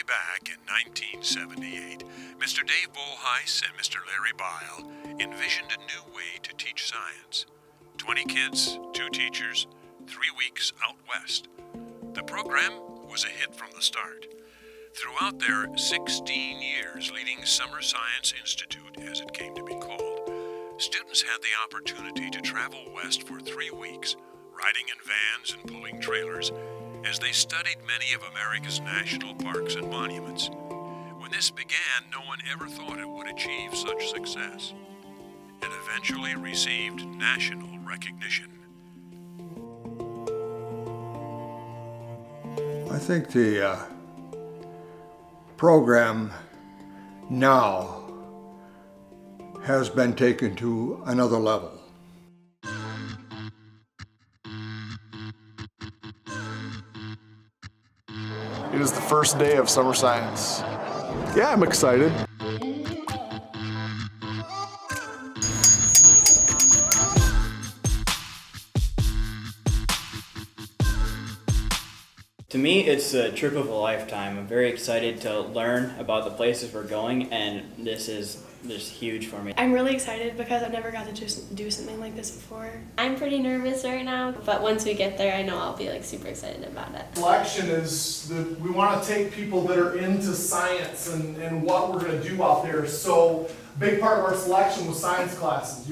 back in 1978, Mr. Dave Bolhuis and Mr. Larry Byle envisioned a new way to teach science. 20 kids, 2 teachers, 3 weeks out west. The program was a hit from the start. Throughout their 16 years leading Summer Science Institute, as it came to be called, students had the opportunity to travel west for 3 weeks, riding in vans and pulling trailers, as they studied many of America's national parks and monuments. When this began, no one ever thought it would achieve such success. It eventually received national recognition. I think the program now has been taken to another level. It is the first day of summer science. Yeah, I'm excited. To me, it's a trip of a lifetime. I'm very excited to learn about the places we're going, and this is just huge for me. I'm really excited because I've never got to just do something like this before. I'm pretty nervous right now, but once we get there, I know I'll be super excited about it. Selection is we want to take people that are into science and what we're going to do out there. So a big part of our selection was science classes.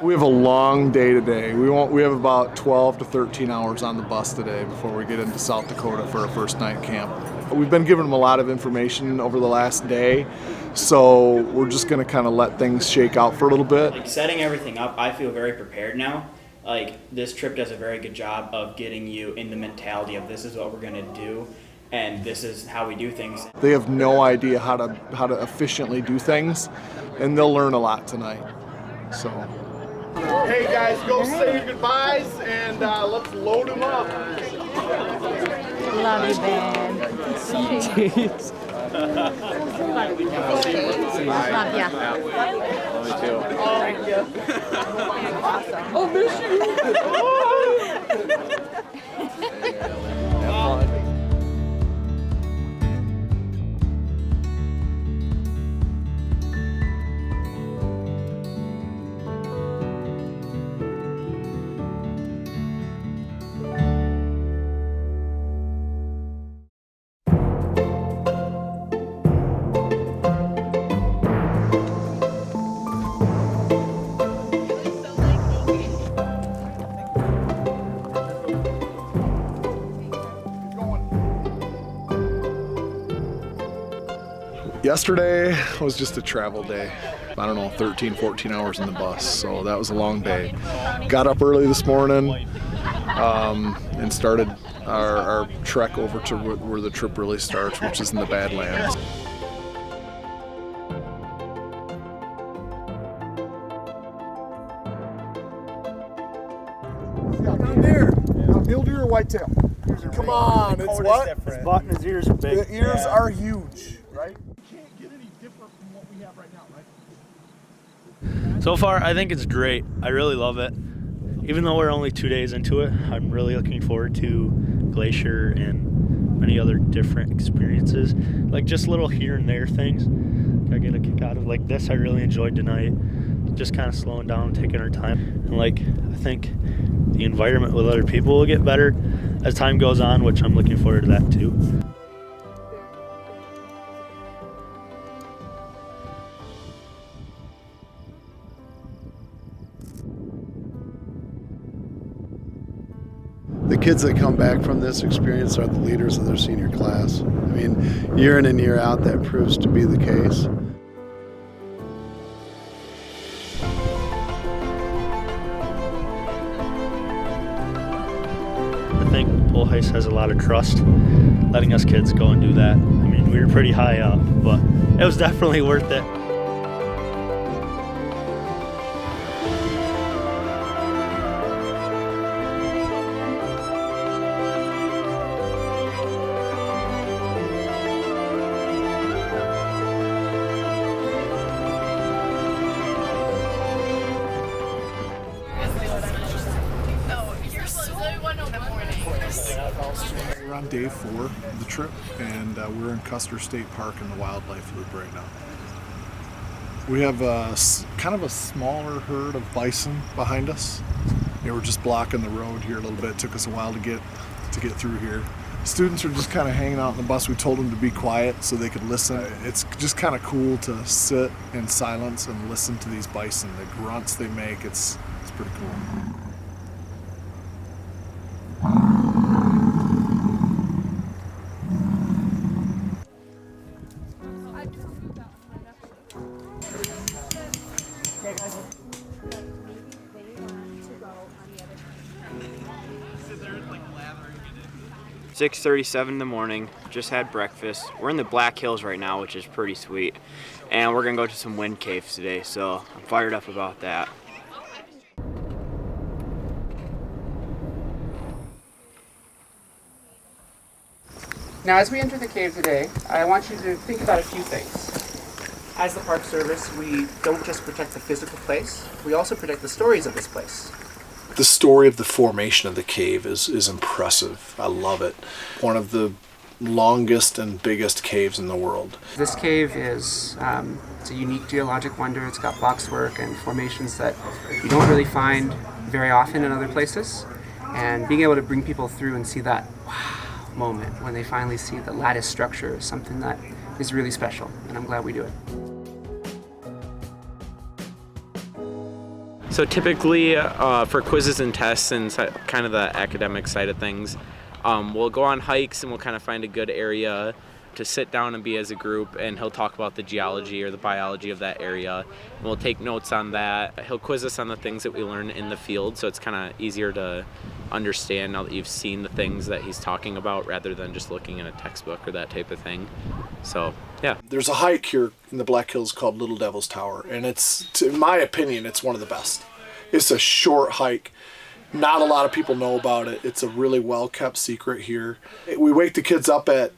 We have a long day today. We have about 12 to 13 hours on the bus today before we get into South Dakota for our first night camp. We've been giving them a lot of information over the last day, so we're just going to kind of let things shake out for a little bit. Like setting everything up, I feel very prepared now. Like this trip does a very good job of getting you in the mentality of this is what we're going to do and this is how we do things. They have no idea how to efficiently do things, and they'll learn a lot tonight. So. Hey guys, go say your goodbyes and let's load them up. Love you, Ben. Jeez. Love ya. Love you too. Thank you. Awesome. Oh, miss you. Yesterday was just a travel day. I don't know, 13, 14 hours in the bus, so that was a long day. Got up early this morning and started our trek over to where the trip really starts, which is in the Badlands. Down there, mule deer or whitetail? Come on, it's what? His butt and his ears are big. The ears are huge, right? Can't get any different from what we have right now, right? So far, I think it's great. I really love it. Even though we're only 2 days into it, I'm really looking forward to Glacier and many other different experiences. Like just little here and there things. I get a kick out of like this. I really enjoyed tonight. Just kind of slowing down, taking our time. And like, I think the environment with other people will get better as time goes on, which I'm looking forward to that too. The kids that come back from this experience are the leaders of their senior class. I mean, year in and year out, that proves to be the case. I think Bolhuis has a lot of trust letting us kids go and do that. I mean, we were pretty high up, but it was definitely worth it. We're on day 4 of the trip, and we're in Custer State Park in the wildlife loop right now. We have kind of a smaller herd of bison behind us. They were just blocking the road here a little bit. It took us a while to get through here. Students are just kind of hanging out on the bus. We told them to be quiet so they could listen. It's just kind of cool to sit in silence and listen to these bison. The grunts they make, it's pretty cool. It's 6:37 in the morning, just had breakfast. We're in the Black Hills right now, which is pretty sweet. And we're gonna go to some wind caves today, so I'm fired up about that. Now, as we enter the cave today, I want you to think about a few things. As the Park Service, we don't just protect the physical place, we also protect the stories of this place. The story of the formation of the cave is impressive. I love it. One of the longest and biggest caves in the world. This cave is it's a unique geologic wonder. It's got boxwork and formations that you don't really find very often in other places. And being able to bring people through and see that wow moment when they finally see the lattice structure is something that is really special, and I'm glad we do it. So typically for quizzes and tests and kind of the academic side of things, we'll go on hikes and we'll kind of find a good area to sit down and be as a group, and he'll talk about the geology or the biology of that area. And we'll take notes on that. He'll quiz us on the things that we learn in the field, so it's kind of easier to understand now that you've seen the things that he's talking about rather than just looking in a textbook or that type of thing. So, yeah. There's a hike here in the Black Hills called Little Devil's Tower, and in my opinion, it's one of the best. It's a short hike. Not a lot of people know about it. It's a really well-kept secret here. We wake the kids up at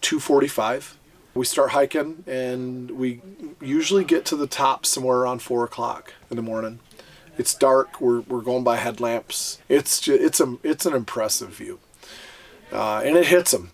2:45. We start hiking, and we usually get to the top somewhere around 4 o'clock in the morning. It's dark. We're going by headlamps. It's an impressive view, and it hits them.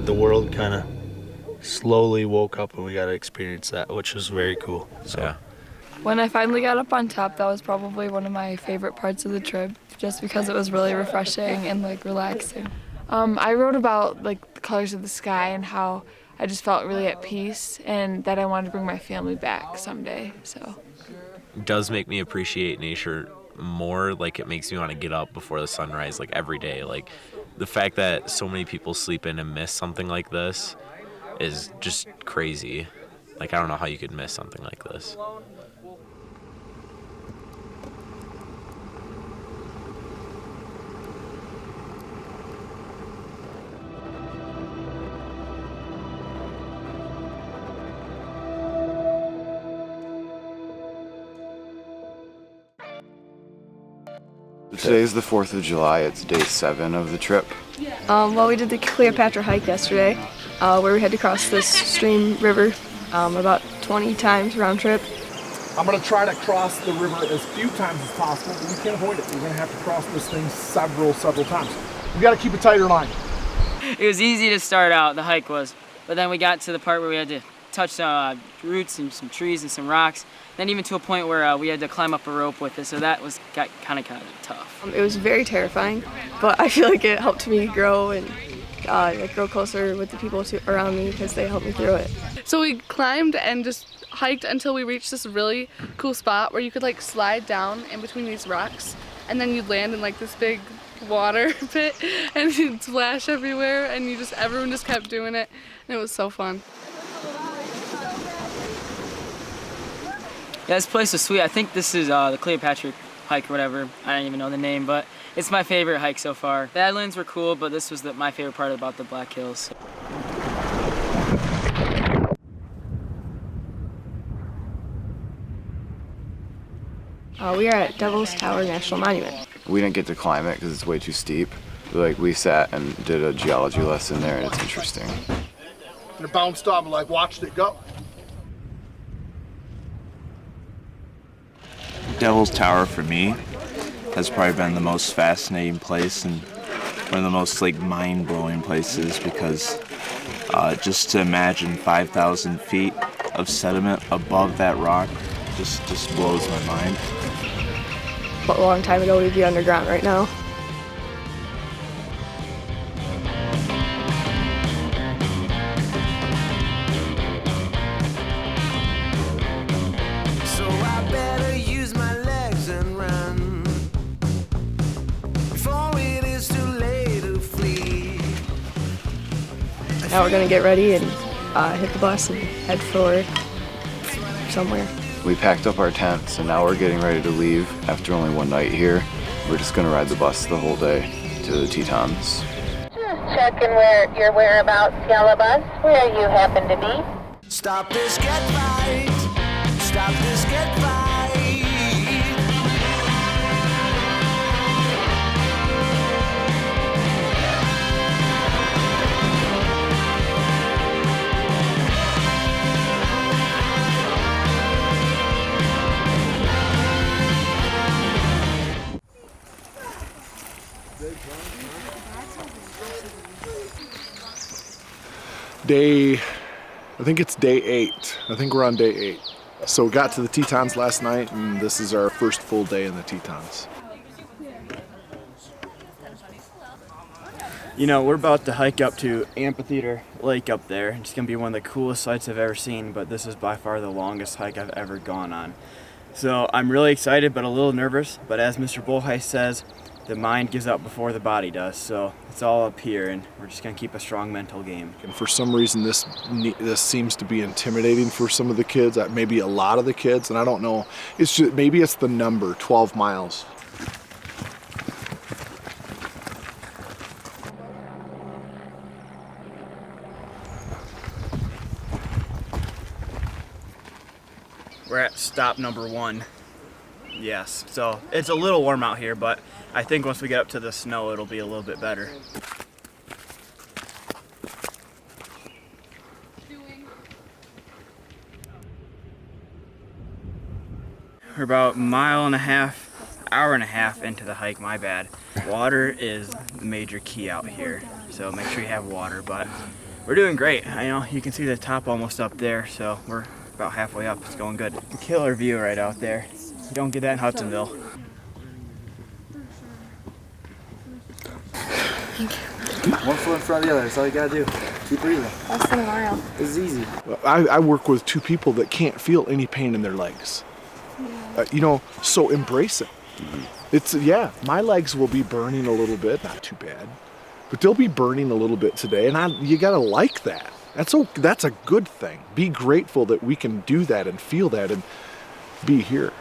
The world kind of slowly woke up and we got to experience that, which was very cool. So. Yeah. When I finally got up on top, that was probably one of my favorite parts of the trip, just because it was really refreshing and relaxing. I wrote about the colors of the sky and how I just felt really at peace and that I wanted to bring my family back someday. So It does make me appreciate nature more. It makes me want to get up before the sunrise every day. The fact that so many people sleep in and miss something like this is just crazy. I don't know how you could miss something like this. Today's the 4th of July. It's day 7 of the trip. Well, we did the Cleopatra hike yesterday, where we had to cross this stream river about 20 times round trip. I'm going to try to cross the river as few times as possible, but we can't avoid it. We're going to have to cross this thing several times. We got to keep a tighter line. It was easy to start out, the hike was, but then we got to the part where we had to touch some roots and some trees and some rocks, then even to a point where we had to climb up a rope with it, so that got kind of tough. It was very terrifying, but I feel like it helped me grow and grow closer with the people around me because they helped me through it. So we climbed and just hiked until we reached this really cool spot where you could like slide down in between these rocks, and then you'd land in like this big water pit and you'd splash everywhere, and everyone just kept doing it, and it was so fun. Yeah, this place was sweet. I think this is the Cleopatra hike or whatever. I don't even know the name, but it's my favorite hike so far. The Badlands were cool, but this was my favorite part about the Black Hills. We are at Devil's Tower National Monument. We didn't get to climb it because it's way too steep. We sat and did a geology lesson there, and it's interesting. And it bounced off and watched it go. Devil's Tower for me has probably been the most fascinating place and one of the most mind-blowing places, because just to imagine 5,000 feet of sediment above that rock just blows my mind. But a long time ago, we'd be underground right now. Now we're gonna get ready and hit the bus and head for somewhere. We packed up our tents, and now we're getting ready to leave after only one night here. We're just gonna ride the bus the whole day to the Tetons. Just checking your whereabouts, yellow bus, where you happen to be. Stop this, get right. Stop this, get right. I think it's day 8. I think we're on day 8. So we got to the Tetons last night, and this is our first full day in the Tetons. You know, we're about to hike up to Amphitheater Lake up there. It's going to be one of the coolest sights I've ever seen, but this is by far the longest hike I've ever gone on. So I'm really excited but a little nervous, but as Mr. Bolhuis says, the mind gives up before the body does, so it's all up here, and we're just going to keep a strong mental game. And for some reason, this seems to be intimidating for some of the kids, maybe a lot of the kids, and I don't know. It's just, maybe it's the number, 12 miles. We're at stop number 1. Yes, so it's a little warm out here, but I think once we get up to the snow, it'll be a little bit better. We're about a mile and a half, hour and a half into the hike, my bad. Water is the major key out here, so make sure you have water, but we're doing great. I know you can see the top almost up there, so we're about halfway up. It's going good. Killer view right out there. You don't get that in Hudsonville. One foot in front of the other, that's all you gotta do. Keep breathing. Less than a mile. This is easy. I work with 2 people that can't feel any pain in their legs. So embrace it. It's, my legs will be burning a little bit, not too bad, but they'll be burning a little bit today, and you gotta like that. That's a good thing. Be grateful that we can do that and feel that and be here.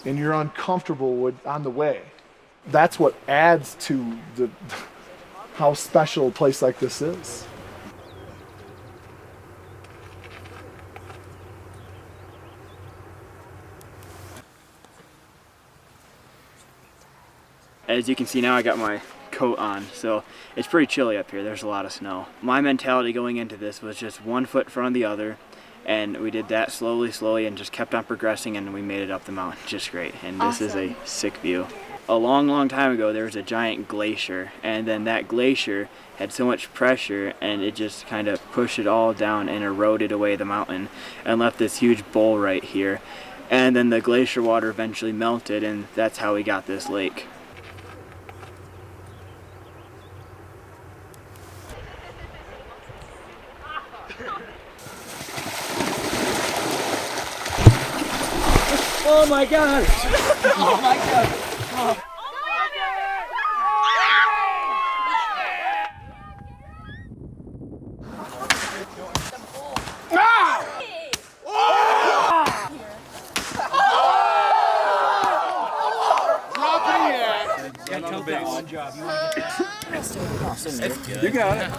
And you're uncomfortable on the way. That's what adds to how special a place like this is. As you can see now, I got my coat on, so it's pretty chilly up here. There's a lot of snow. My mentality going into this was just 1 foot in front of the other, and we did that slowly and just kept on progressing, and we made it up the mountain just great. And this is a sick view. A long time ago there was a giant glacier, and then that glacier had so much pressure and it just kind of pushed it all down and eroded away the mountain and left this huge bowl right here. And then the glacier water eventually melted, and that's how we got this lake. Oh my God! Oh my God! Oh. You got it.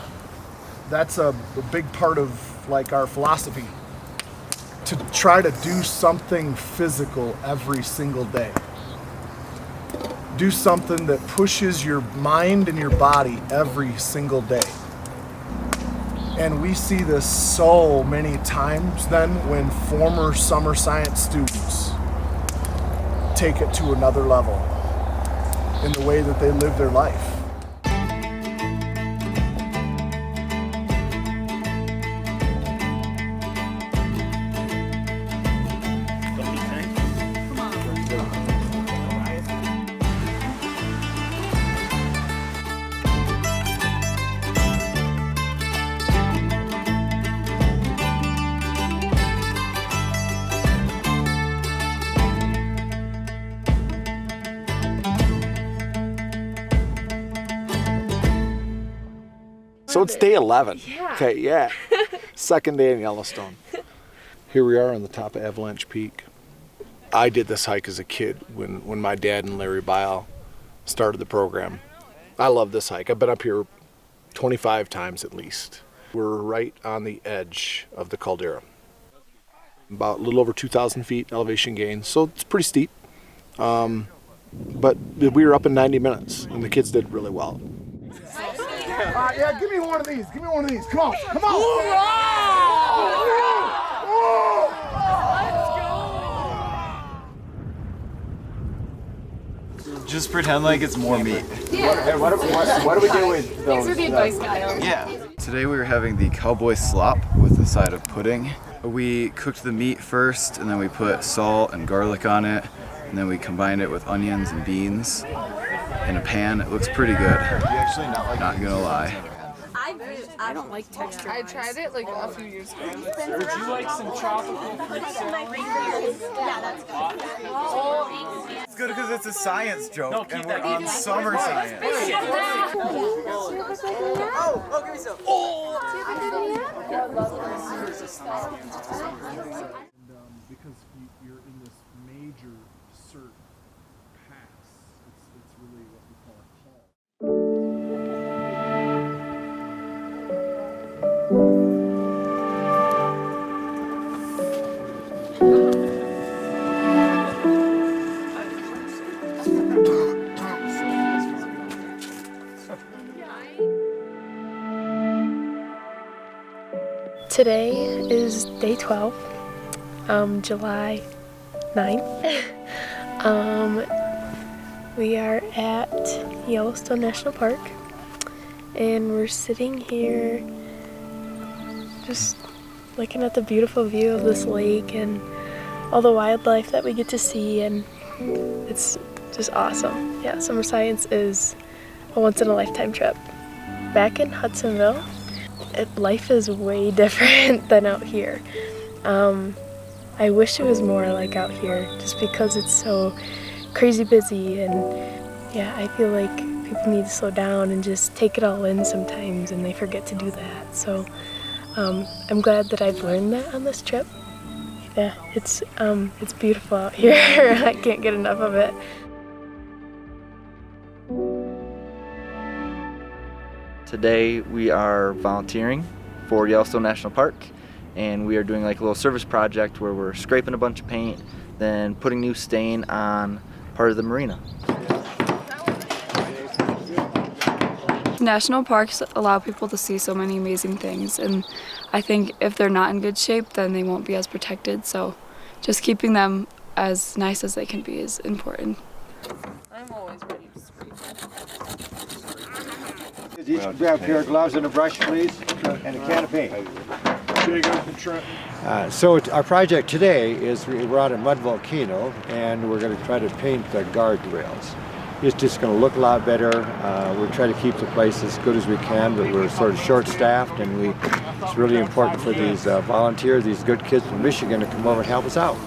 That's a big part of like our philosophy, to try to do something physical every single day. Do something that pushes your mind and your body every single day. And we see this so many times then when former summer science students take it to another level in the way that they live their life. So it's day 11. Yeah. Okay, yeah. Second day in Yellowstone. Here we are on the top of Avalanche Peak. I did this hike as a kid when my dad and Larry Byle started the program. I love this hike. I've been up here 25 times at least. We're right on the edge of the caldera. About a little over 2,000 feet elevation gain, so it's pretty steep. But we were up in 90 minutes, and the kids did really well. Yeah, give me one of these. Give me one of these. Come on. Come on. Just pretend like it's more meat. Yeah. What do we do with those? Thanks for the advice, Kyle. Yeah. Today we were having the cowboy slop with a side of pudding. We cooked the meat first, and then we put salt and garlic on it, and then we combined it with onions and beans in a pan. It looks pretty good. Not gonna lie. I don't like texture. I tried it like a few years ago. Would you like some tropical fruit salad? Yeah, that's good. It's good because it's a science joke, and we're on summer science. Oh, give me some. Because you're in this major cert pass, it's really what we call a call. Today is day 12, July 9th. We are at Yellowstone National Park, and we're sitting here just looking at the beautiful view of this lake and all the wildlife that we get to see, and it's just awesome. Yeah, summer science is a once-in-a-lifetime trip. Back in Hudsonville, life is way different than out here. I wish it was more like out here just because it's so crazy busy, and yeah, I feel like people need to slow down and just take it all in sometimes, and they forget to do that. So I'm glad that I've learned that on this trip. Yeah, it's beautiful out here. I can't get enough of it. Today we are volunteering for Yellowstone National Park, and we are doing like a little service project where we're scraping a bunch of paint, then putting new stain on part of the marina. national parks allow people to see so many amazing things, and I think if they're not in good shape, then they won't be as protected, so just keeping them as nice as they can be is important. I'm always ready to spray. Each grab a pair of gloves and a brush, please, and a can of paint. So our project today is we're on a mud volcano, and we're going to try to paint the guardrails. It's just going to look a lot better. We're trying to keep the place as good as we can, but we're sort of short-staffed, and it's really important for these volunteers, these good kids from Michigan, to come over and help us out.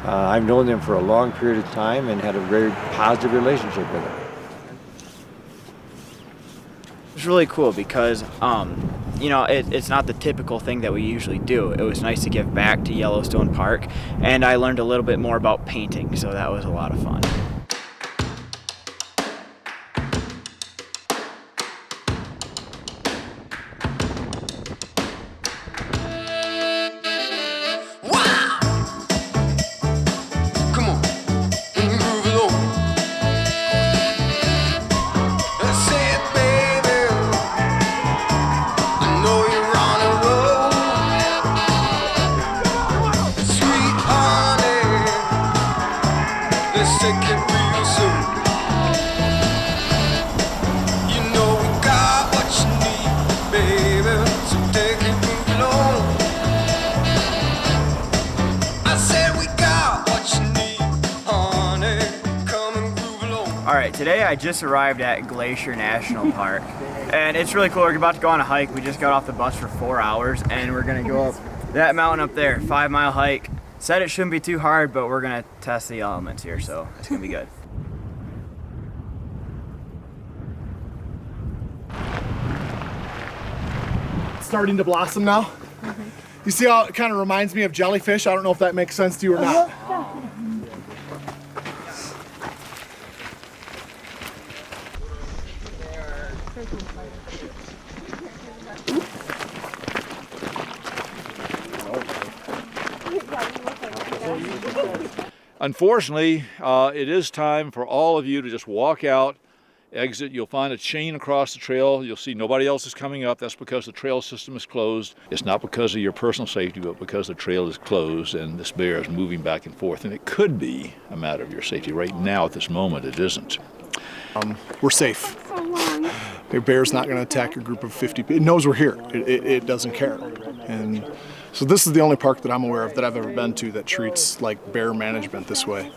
I've known them for a long period of time and had a very positive relationship with them. It's really cool because, you know, it's not the typical thing that we usually do. It was nice to give back to Yellowstone Park, and I learned a little bit more about painting, so that was a lot of fun. Alright, today I just arrived at Glacier National Park, and it's really cool. We're about to go on a hike. We just got off the bus for 4 hours, and we're gonna go up that mountain up there, 5-mile hike. Said it shouldn't be too hard, but we're gonna test the elements here, so it's gonna be good. It's starting to blossom now. You see how it kind of reminds me of jellyfish? I don't know if that makes sense to you or not. Unfortunately, it is time for all of you to just walk out, exit. You'll find a chain across the trail. You'll see nobody else is coming up. That's because the trail system is closed. It's not because of your personal safety, but because the trail is closed and this bear is moving back and forth. And it could be a matter of your safety. Right now, at this moment, it isn't. We're safe. The bear's not going to attack a group of 50 people. It knows we're here. It doesn't care. And so this is the only park that I'm aware of that I've ever been to that treats like bear management this way.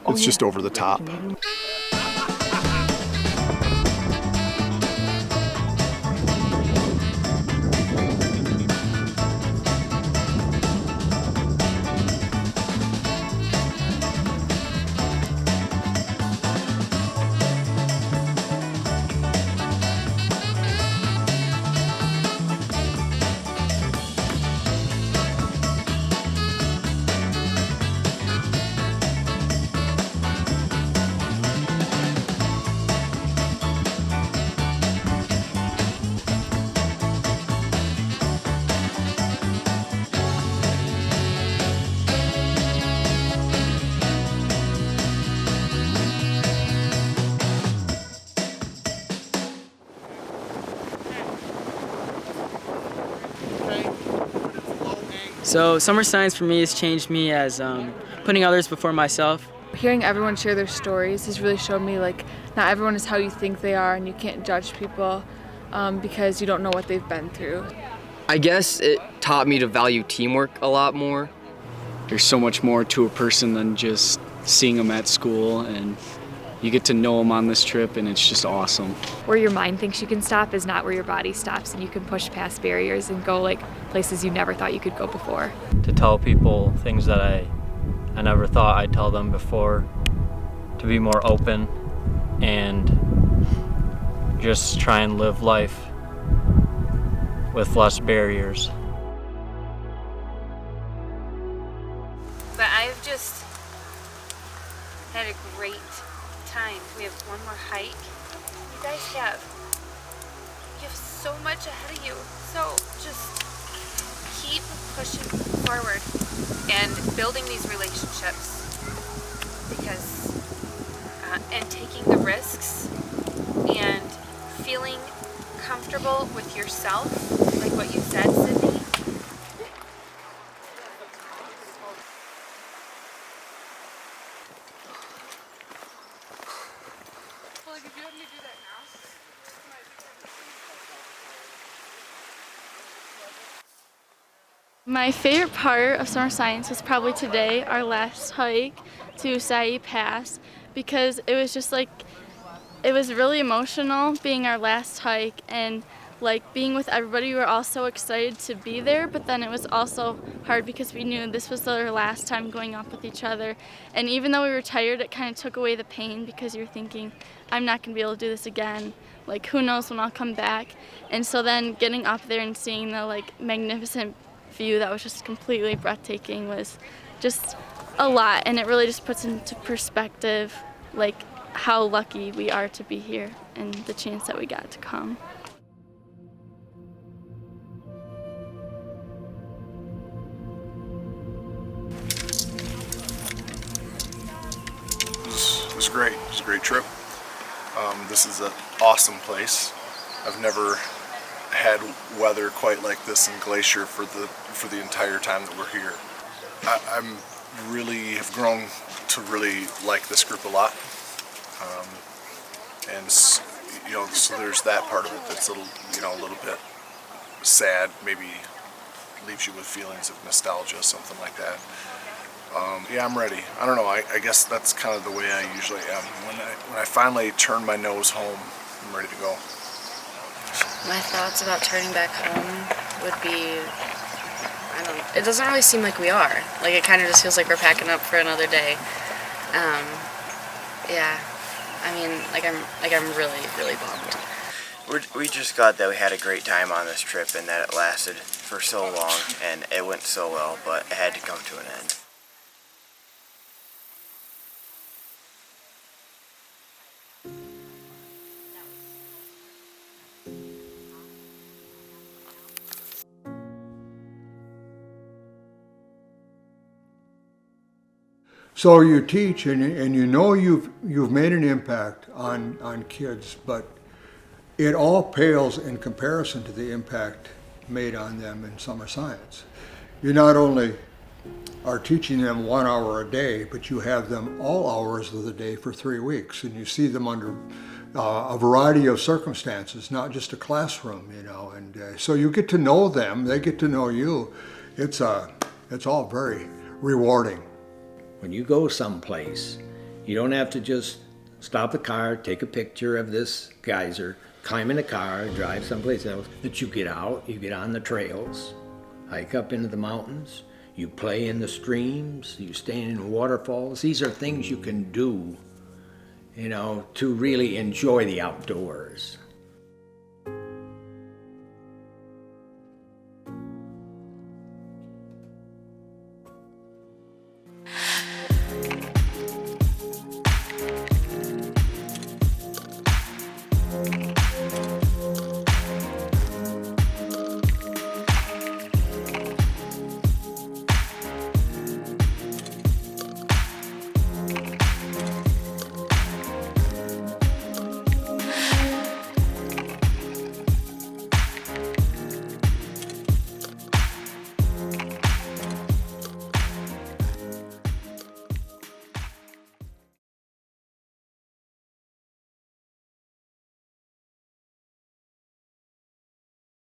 It's just over the top. So summer science for me has changed me as putting others before myself. Hearing everyone share their stories has really shown me like not everyone is how you think they are, and you can't judge people because you don't know what they've been through. I guess it taught me to value teamwork a lot more. There's so much more to a person than just seeing them at school, and you get to know them on this trip, and it's just awesome. Where your mind thinks you can stop is not where your body stops, and you can push past barriers and go like places you never thought you could go before. To tell people things that I never thought I'd tell them before, to be more open and just try and live life with less barriers. But I've just had a great time. We have one more hike. You guys have so much ahead of you. So just keep pushing forward and building these relationships, because and taking the risks and feeling comfortable with yourself, like what you said, Sydney. My favorite part of summer science was probably today, our last hike to SSI Pass, because it was just like, it was really emotional being our last hike, and like being with everybody. We were all so excited to be there, but then it was also hard because we knew this was our last time going up with each other. And even though we were tired, it kind of took away the pain because you're thinking, I'm not going to be able to do this again. Like, who knows when I'll come back. And so then getting up there and seeing the like magnificent view that was just completely breathtaking was just a lot, and it really just puts into perspective like how lucky we are to be here and the chance that we got to come. It was great. It was a great trip. This is an awesome place. I've never had weather quite like this in Glacier for the entire time that we're here. I'm really have grown to really like this group a lot, and so there's that part of it that's a little bit sad. Maybe leaves you with feelings of nostalgia, something like that. Yeah, I'm ready. I don't know. I guess that's kind of the way I usually am. When I finally turn my nose home, I'm ready to go. My thoughts about turning back home would be, it doesn't really seem like we are. Like, it kind of just feels like we're packing up for another day. Yeah, I mean, I'm really, really bummed. We just got that we had a great time on this trip and that it lasted for so long and it went so well, but it had to come to an end. So you teach and you know you've made an impact on kids, but it all pales in comparison to the impact made on them in summer science. You not only are teaching them 1 hour a day, but you have them all hours of the day for 3 weeks, and you see them under a variety of circumstances, not just a classroom, and so you get to know them, they get to know you. It's all very rewarding. When you go someplace, you don't have to just stop the car, take a picture of this geyser, climb in a car, drive someplace else. That you get out, you get on the trails, hike up into the mountains, you play in the streams, you stand in waterfalls. These are things you can do, to really enjoy the outdoors.